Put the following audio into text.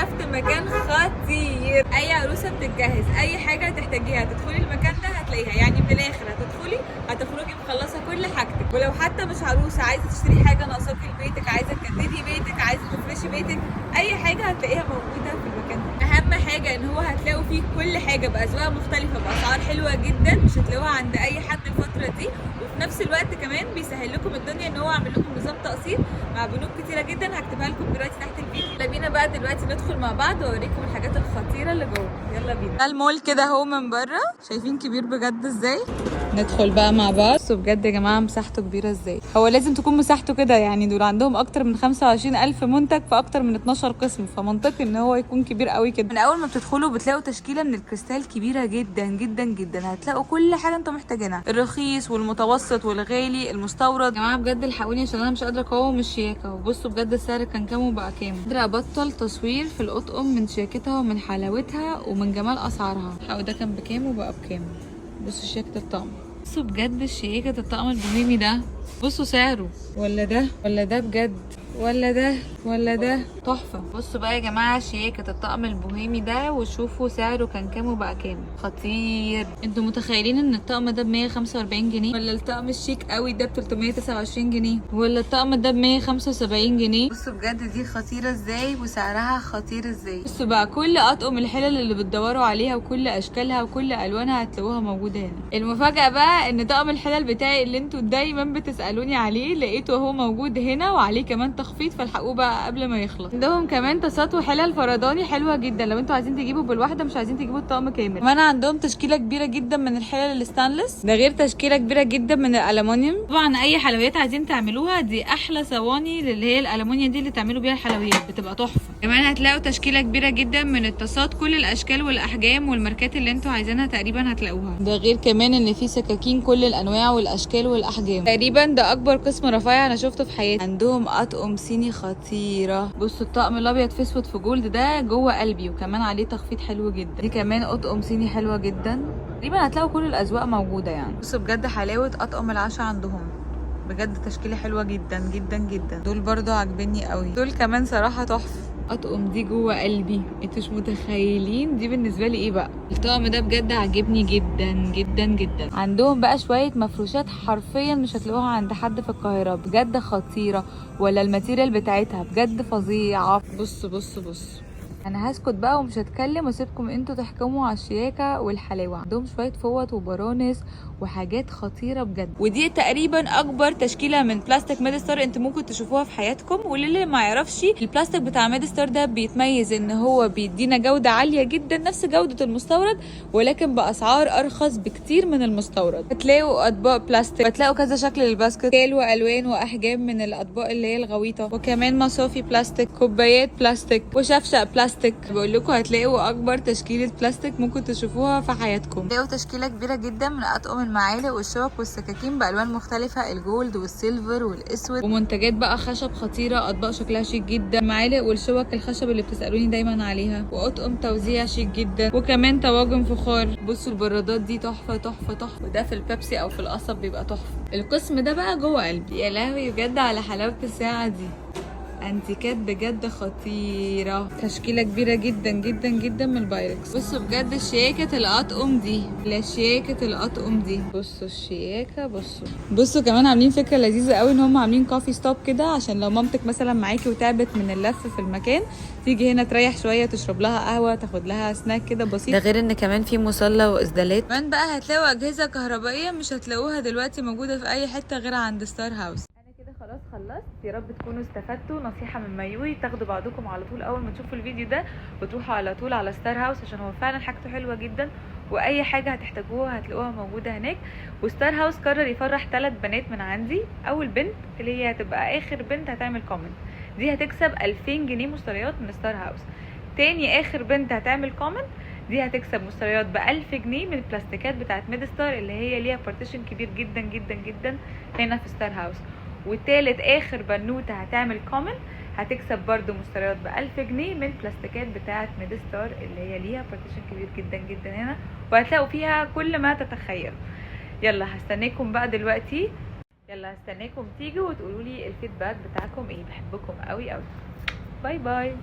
اكتشفت مكان خطير. اي عروسه بتتجهز اي حاجه هتحتاجيها تدخلي المكان ده هتلاقيها، يعني من الاخر هتدخلي هتخرجي مخلصه كل حاجتك. ولو حتى مش عروسه عايزه تشتري حاجه ناقصاكي لبيتك، عايزه تجددي بيتك، عايزه تفرشي بيتك، اي حاجه هتلاقيها موجوده في المكان ده. اهم حاجه ان هو هتلاقوا فيه كل حاجه باذواق مختلفه باسعار حلوه جدا، مش هتلاقوها عند اي حد الفتره دي. وفي نفس الوقت كمان بيسهل لكم الدنيا ان هو عامل لكم نظام تقسيط مع بنوك كتيره جدا، هكتبها لكم دلوقتي تحت الفيديو. يلا بينا بقى دلوقتي ندخل مع بعض واوريكم الحاجات الخطيره اللي جوه. يلا بينا. ده المول كده اهو من بره، شايفين كبير بجد ازاي. ندخل بقى مع بعض. بصوا بجد يا جماعه مساحته كبيره ازاي. هو لازم تكون مساحته كده، يعني دول عندهم اكتر من 25,000 منتج في اكتر من 12 قسم، فمنطقي ان هو يكون كبير قوي كده. من اول ما بتدخلوا بتلاقوا تشكيله من الكريستال كبيره جدا جدا جدا، هتلاقوا كل حاجه انتم محتاجينها، الرخيص والمتوسط والغالي المستورد. يا جماعه بجد الحقوني عشان انا مش قادره اقاوم الشياكه. وبصوا بجد السعر كان كام وبقى كام. قادره ابطل تصوير في الاطقم من شياكتها ومن حلاوتها ومن جمال اسعارها. الحقوا ده كان بكام وبقى بكام. بصوا شياكه الطقم، بصوا بجد شياكه الطقم البوهيمي ده. بصوا سعره، ولا ده ولا ده بجد، ولا ده ولا ده تحفه. بصوا بقى يا جماعه شياكه الطقم البوهيمي ده، وشوفوا سعره كان كام وبقى كام. خطير. انتوا متخيلين ان الطقم ده ب 145 جنيه، ولا الطقم الشيك قوي ده ب 329 جنيه، ولا الطقم ده ب 175 جنيه. بصوا بجد دي خطيره ازاي وسعرها خطير ازاي. بصوا بقى كل اطقم الحلل اللي بتدوروا عليها وكل اشكالها وكل الوانها هتلاقوها موجوده هنا. المفاجاه بقى ان طقم الحلل بتاعي اللي انتوا دايما بتسالوني عليه لقيته اهو موجود هنا، وعليه كمان تخفيض، فالحقوه بقى قبل ما يخلص. عندهم كمان طاسات وحلل فرداني حلوه جدا لو انتوا عايزين تجيبوا بالواحده مش عايزين تجيبوا الطقم كامل. كمان عندهم تشكيله كبيره جدا من الحلل الستانلس، ده غير تشكيله كبيره جدا من الالومنيوم. طبعا اي حلويات عايزين تعملوها دي احلى صواني اللي هي الالومنيوم دي اللي تعملوا بيها الحلويات، بتبقى تحفه. كمان هتلاقوا تشكيله كبيره جدا من الطاسات، كل الاشكال والاحجام والماركات اللي انتوا عايزينها تقريبا هتلاقوها. ده غير كمان ان في سكاكين كل الانواع والاشكال والاحجام. تقريبا ده اكبر قسم رفايع انا شفته في حياتي. عندهم اطقم صيني خطيره. بصوا الطقم الابيض في اسود في جولد ده جوه قلبي، وكمان عليه تخفيض حلو جدا. دي كمان اطقم صيني حلوه جدا. تقريبا هتلاقوا كل الاذواق موجوده يعني. بصوا بجد حلاوه اطقم العشاء عندهم، بجد تشكيله حلوه جدا جدا جدا. دول برضو عاجبني قوي، دول كمان صراحه تحفه. اطقم دي جوه قلبي، انتوا مش متخيلين دي بالنسبه لي ايه بقى. الطقم ده بجد عاجبني جدا جدا جدا. عندهم بقى شويه مفروشات حرفيا مش هتلاقوها عند حد في القاهره، بجد خطيره. ولا الماتيريال بتاعتها بجد فظيعه. بصوا بصوا بصوا، انا هسكت بقى ومش هتكلم واسيبكم انتوا تحكموا على الشياكه والحلاوه. عندهم شويه فوط وبرانس وحاجات خطيره بجد. ودي تقريبا اكبر تشكيله من بلاستيك ميدستار انتوا ممكن تشوفوها في حياتكم. وللي ما يعرفش البلاستيك بتاع ميدستار ده بيتميز ان هو بيدينا جوده عاليه جدا نفس جوده المستورد، ولكن باسعار ارخص بكتير من المستورد. هتلاقوا اطباق بلاستيك، هتلاقوا كذا شكل للباسكت، اشكال والوان واحجام من الاطباق اللي هي الغويطه، وكمان مصافي بلاستيك، كوبايات بلاستيك، وشفشق بلاستيك. بقول لكم هتلاقوا اكبر تشكيله بلاستيك ممكن تشوفوها في حياتكم. هتلاقوا تشكيله كبيره جدا من اطقم المعالق والشوك والسكاكين بالوان مختلفه، الجولد والسيلفر والاسود، ومنتجات بقى خشب خطيره، اطباق شكلها شيك جدا، المعالق والشوك الخشب اللي بتسالوني دايما عليها، واطقم توزيع شيك جدا، وكمان طواجن فخار. بصوا البرادات دي تحفه تحفه تحفه، وده في البيبسي او في القصب بيبقى تحفه. القسم ده بقى جوه قلبي. يا لهوي بجد على حلاوه الساعه دي، انتيكات بجد خطيره. تشكيله كبيره جدا جدا جدا من البايركس. بصوا بجد شياكه الاطقم دي، لا شياكه الاطقم دي. بصوا الشياكه. بصوا كمان عاملين فكره لذيذه قوي، ان هم عاملين كوفي ستوب كده عشان لو مامتك مثلا معاكي وتعبت من اللف في المكان تيجي هنا تريح شويه، تشرب لها قهوه، تاخد لها سناك كده بسيط. ده غير ان كمان في مصلى واسدالات. كمان بقى هتلاقوا اجهزه كهربائيه مش هتلاقوها دلوقتي موجوده في اي حته غير عند ستار هاوس. خلاص خلصت. يا رب تكونوا استفدتوا. نصيحه من مايوي، تاخدوا بعضكم على طول اول ما تشوفوا الفيديو ده وتروحوا على طول على ستار هاوس عشان هو فعلا حاجته حلوه جدا، واي حاجه هتحتاجوها هتلاقوها موجوده هناك. وستار هاوس قرر يفرح 3 بنات من عندي. اول بنت اللي هي هتبقى اخر بنت هتعمل كومنت دي هتكسب 2000 جنيه مشتريات من ستار هاوس. تاني اخر بنت هتعمل كومنت دي هتكسب مشتريات ب1000 جنيه من البلاستيكات بتاعت ميدستار اللي هي ليها بارتيشن كبير جدا جدا جدا هنا في ستار هاوس. والتالت اخر بنوته هتعمل كومنت هتكسب برضو مشتريات ب1000 جنيه من بلاستيكات بتاعه ميدستار اللي هي ليها بارتيشن كبير جدا جدا هنا، وهتلاقوا فيها كل ما تتخيلوا. يلا هستناكم بقى دلوقتي، يلا هستناكم تيجوا وتقولوا لي الفيدباك بتاعكم ايه. بحبكم قوي قوي. باي باي.